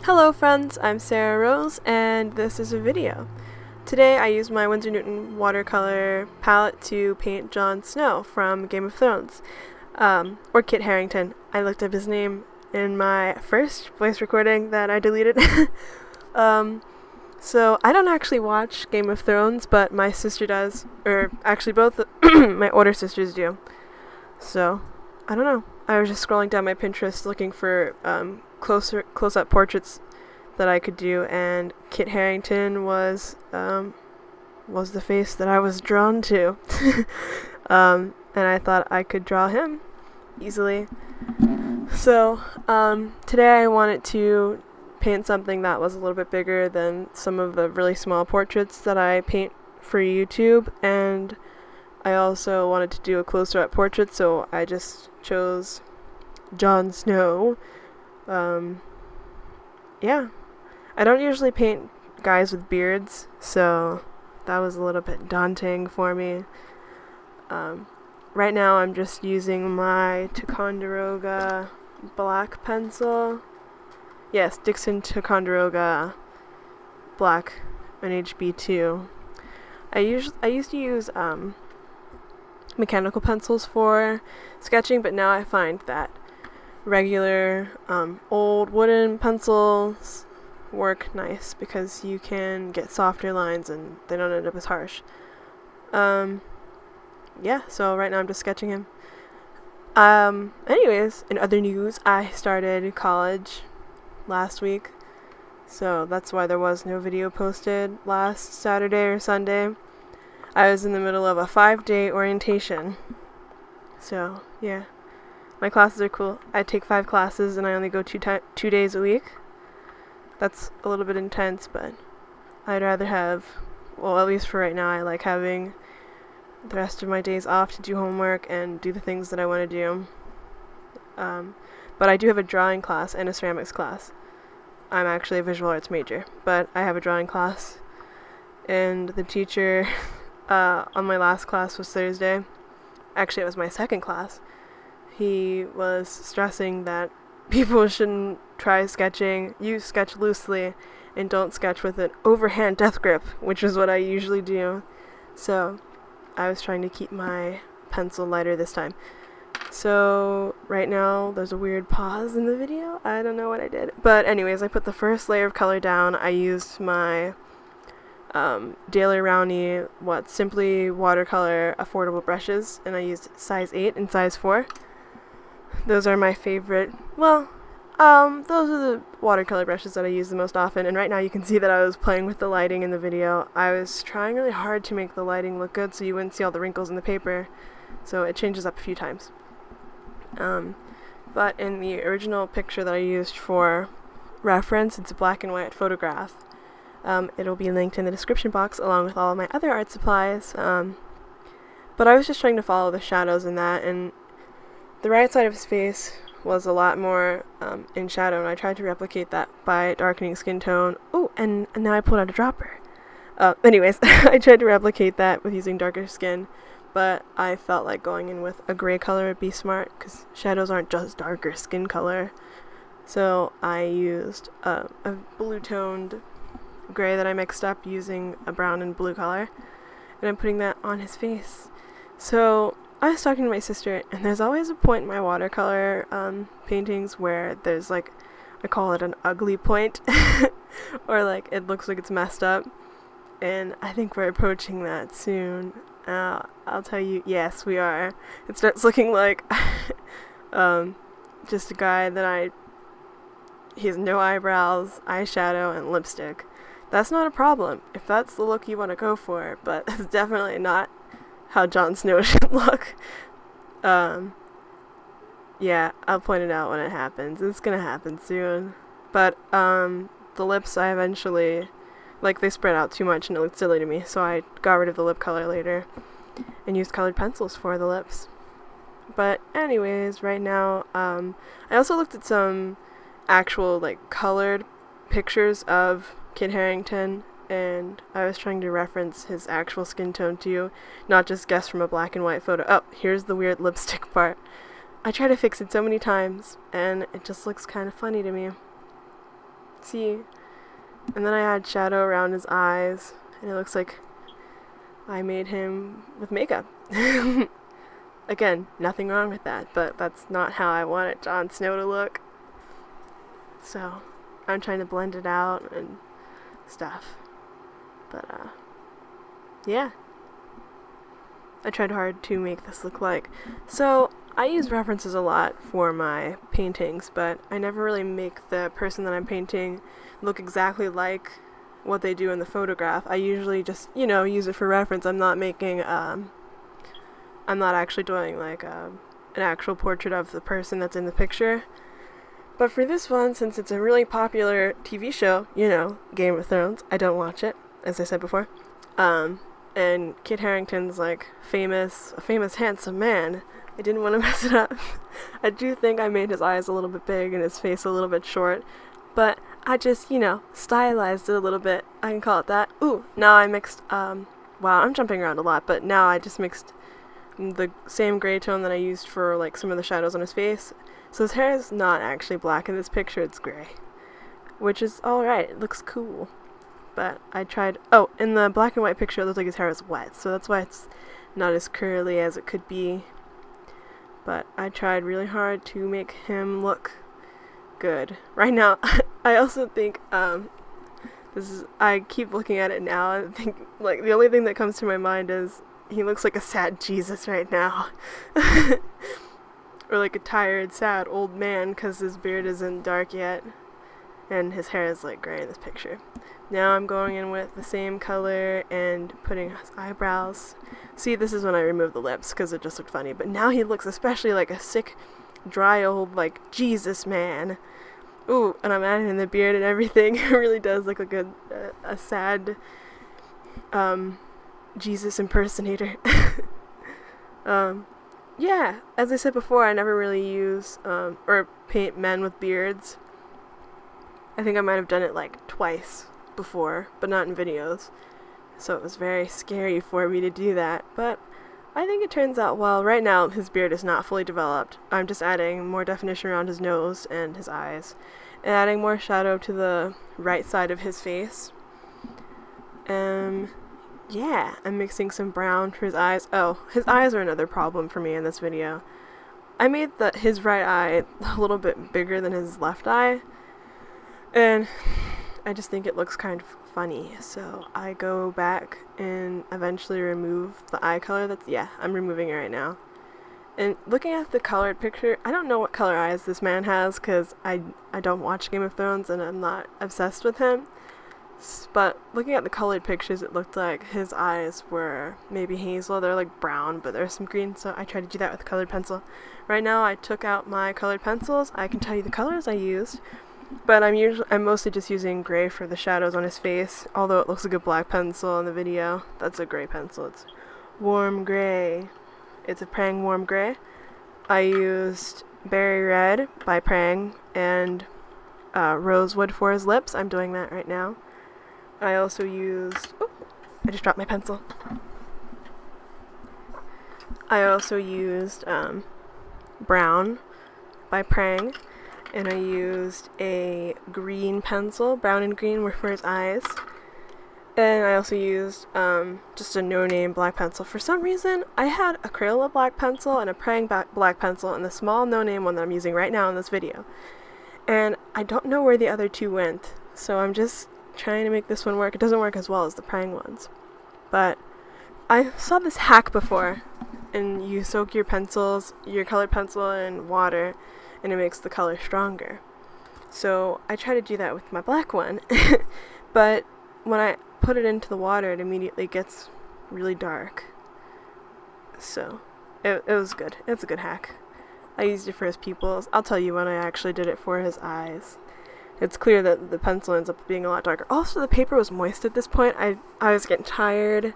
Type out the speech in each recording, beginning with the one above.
Hello friends, I'm Sarah Rose and this is a video. Today I used my Winsor&Newton watercolor palette to paint Jon Snow from Game of Thrones, or Kit Harrington. I looked up his name in my first voice recording that I deleted. So I don't actually watch Game of Thrones, but my sister does, or actually both my older sisters do. So, I don't know. I was just scrolling down my Pinterest looking for close-up portraits that I could do, and Kit Harrington was the face that I was drawn to. And I thought I could draw him easily. So, today I wanted to paint something that was a little bit bigger than some of the really small portraits that I paint for YouTube, and I also wanted to do a closer-up portrait, so I just chose Jon Snow. Yeah. I don't usually paint guys with beards, so that was a little bit daunting for me. Right now I'm just using my Ticonderoga black pencil. Yes, Dixon Ticonderoga black NHB2. I used to use mechanical pencils for sketching, but now I find that regular old wooden pencils work nice because you can get softer lines and they don't end up as harsh. Yeah, so right now I'm just sketching him. Anyways, in other news, I started college last week, so that's why there was no video posted last Saturday or Sunday. I was in the middle of a 5-day orientation, so yeah. My classes are cool. I take 5 classes and I only go 2 days a week. That's a little bit intense, but I'd rather have, well, at least for right now, I like having the rest of my days off to do homework and do the things that I want to do. But I do have a drawing class and a ceramics class. I'm actually a visual arts major, but I have a drawing class. And the teacher on my last class was Thursday. Actually, it was my second class. He was stressing that people shouldn't try sketching. You sketch loosely and don't sketch with an overhand death grip, which is what I usually do. So I was trying to keep my pencil lighter this time. So right now there's a weird pause in the video. I don't know what I did. But anyways, I put the first layer of color down. I used my Daily Rowney Simply Watercolor affordable brushes, and I used size 8 and size 4. Those are my favorite. Well, those are the watercolor brushes that I use the most often, and right now you can see that I was playing with the lighting in the video. I was trying really hard to make the lighting look good so you wouldn't see all the wrinkles in the paper, so it changes up a few times. But in the original picture that I used for reference, it's a black and white photograph. It'll be linked in the description box along with all of my other art supplies. But I was just trying to follow the shadows in that, and the right side of his face was a lot more in shadow, and I tried to replicate that by darkening skin tone. Oh, and now I pulled out a dropper. Anyways, I tried to replicate that with using darker skin, but I felt like going in with a gray color would be smart, because shadows aren't just darker skin color. So I used a blue-toned gray that I mixed up using a brown and blue color, and I'm putting that on his face. So I was talking to my sister, and there's always a point in my watercolor paintings where there's like, I call it an ugly point, or like it looks like it's messed up, and I think we're approaching that soon. I'll tell you, yes, we are. It starts looking like just a guy that he has no eyebrows, eyeshadow, and lipstick. That's not a problem if that's the look you want to go for, but it's definitely not how Jon Snow should look. Yeah, I'll point it out when it happens. It's gonna happen soon. But the lips, I eventually, like, they spread out too much and it looked silly to me, so I got rid of the lip color later and used colored pencils for the lips. But anyways, right now, I also looked at some actual, like, colored pictures of Kit Harrington, and I was trying to reference his actual skin tone to you, not just guess from a black and white photo. Oh, here's the weird lipstick part. I try to fix it so many times, and it just looks kind of funny to me. See? And then I had shadow around his eyes, and it looks like I made him with makeup. Again, nothing wrong with that, but that's not how I wanted Jon Snow to look. So, I'm trying to blend it out and stuff. But, yeah. I tried hard to make this look like. So, I use references a lot for my paintings, but I never really make the person that I'm painting look exactly like what they do in the photograph. I usually just, use it for reference. I'm not making, I'm not actually doing like an actual portrait of the person that's in the picture. But for this one, since it's a really popular TV show, Game of Thrones, I don't watch it, as I said before. And Kit Harrington's like a famous handsome man. I didn't want to mess it up. I do think I made his eyes a little bit big and his face a little bit short, but I just, stylized it a little bit. I can call it that. Ooh, now I mixed, wow, I'm jumping around a lot, but now I just mixed the same gray tone that I used for like some of the shadows on his face. So his hair is not actually black in this picture, it's gray, which is alright, it looks cool. But I tried, in the black and white picture it looks like his hair is wet, so that's why it's not as curly as it could be. But I tried really hard to make him look good. Right now, I also think, I keep looking at it now and think, like, the only thing that comes to my mind is he looks like a sad Jesus right now. Or like a tired, sad old man because his beard isn't dark yet. And his hair is like gray in this picture. Now I'm going in with the same color and putting his eyebrows. See, this is when I remove the lips because it just looked funny. But now he looks especially like a sick, dry old, like, Jesus man. Ooh, and I'm adding in the beard and everything. It really does look like a sad Jesus impersonator. Yeah, as I said before, I never really use or paint men with beards. I think I might have done it like twice before, but not in videos. So it was very scary for me to do that, but I think it turns out well. Right now, his beard is not fully developed. I'm just adding more definition around his nose and his eyes, and adding more shadow to the right side of his face. Yeah, I'm mixing some brown for his eyes. Oh, his eyes are another problem for me in this video. I made his right eye a little bit bigger than his left eye, and I just think it looks kind of funny, so I go back and eventually remove the eye color. I'm removing it right now. And looking at the colored picture, I don't know what color eyes this man has because I don't watch Game of Thrones and I'm not obsessed with him. But looking at the colored pictures, it looked like his eyes were maybe hazel. They're like brown, but there's some green, so I tried to do that with a colored pencil. Right now I took out my colored pencils. I can tell you the colors I used, but I'm mostly just using gray for the shadows on his face, although it looks like a black pencil in the video. That's a gray pencil. It's warm gray. It's a Prang warm gray. I used Berry Red by Prang and Rosewood for his lips. I'm doing that right now. I also used, I just dropped my pencil. I also used Brown by Prang, and I used a green pencil, brown and green were for his eyes. And I also used just a no-name black pencil. For some reason, I had a Crayola black pencil and a Prang black pencil and the small no-name one that I'm using right now in this video. And I don't know where the other two went, so I'm just trying to make this one work. It doesn't work as well as the Prang ones. But I saw this hack before, and you soak your colored pencil in water, and it makes the color stronger. So I try to do that with my black one, but when I put it into the water, it immediately gets really dark. So it was good. It's a good hack. I used it for his pupils. I'll tell you when I actually did it for his eyes. It's clear that the pencil ends up being a lot darker. Also, the paper was moist at this point. I was getting tired,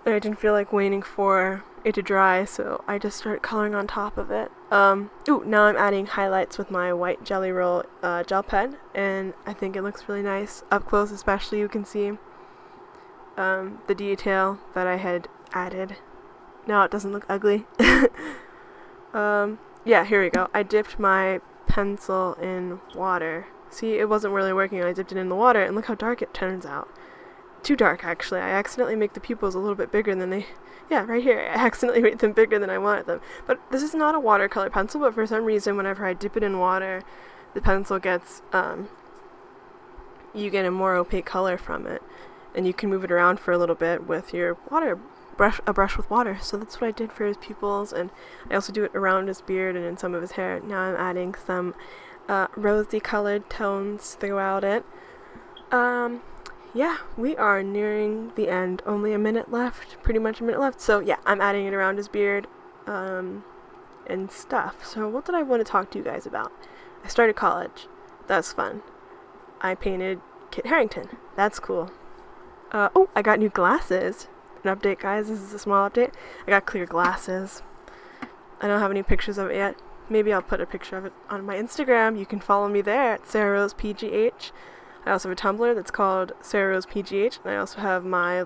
and I didn't feel like waiting for it to dry, so I just started coloring on top of it. Now I'm adding highlights with my white Jelly Roll gel pen, and I think it looks really nice. Up close especially, you can see the detail that I had added. Now it doesn't look ugly. Yeah, here we go. I dipped my pencil in water See, it wasn't really working. I dipped it in the water, and look how dark it turns out. Too dark, actually. I accidentally make the pupils a little bit bigger than they... Yeah, right here. I accidentally made them bigger than I wanted them. But this is not a watercolor pencil, but for some reason, whenever I dip it in water, the pencil gets, you get a more opaque color from it. And you can move it around for a little bit with your a brush with water. So that's what I did for his pupils, and I also do it around his beard and in some of his hair. Now I'm adding some rosy colored tones throughout it. Yeah, we are nearing the end. Only a minute left, pretty much a minute left. So yeah, I'm adding it around his beard and stuff. So what did I want to talk to you guys about? I started college. That's fun. I painted Kit Harrington. That's cool. Oh, I got new glasses. An update, guys. This is a small update. I got clear glasses. I don't have any pictures of it yet. Maybe I'll put a picture of it on my Instagram. You can follow me there at sarahrosepgh. I also have a Tumblr that's called sarahrosepgh, and I also have my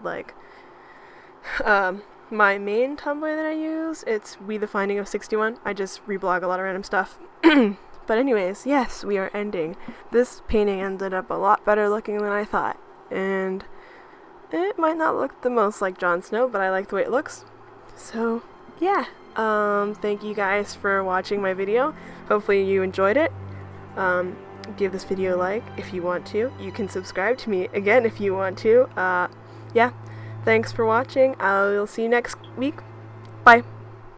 my main Tumblr that I use. It's We the Finding of 61. I just reblog a lot of random stuff. But anyways, yes, we are ending. This painting ended up a lot better looking than I thought, and it might not look the most like Jon Snow, but I like the way it looks. So yeah, thank you guys for watching my video. Hopefully you enjoyed it. Give this video a like if you want to. You can subscribe to me again if you want to. Yeah, thanks for watching. I'll see you next week. Bye.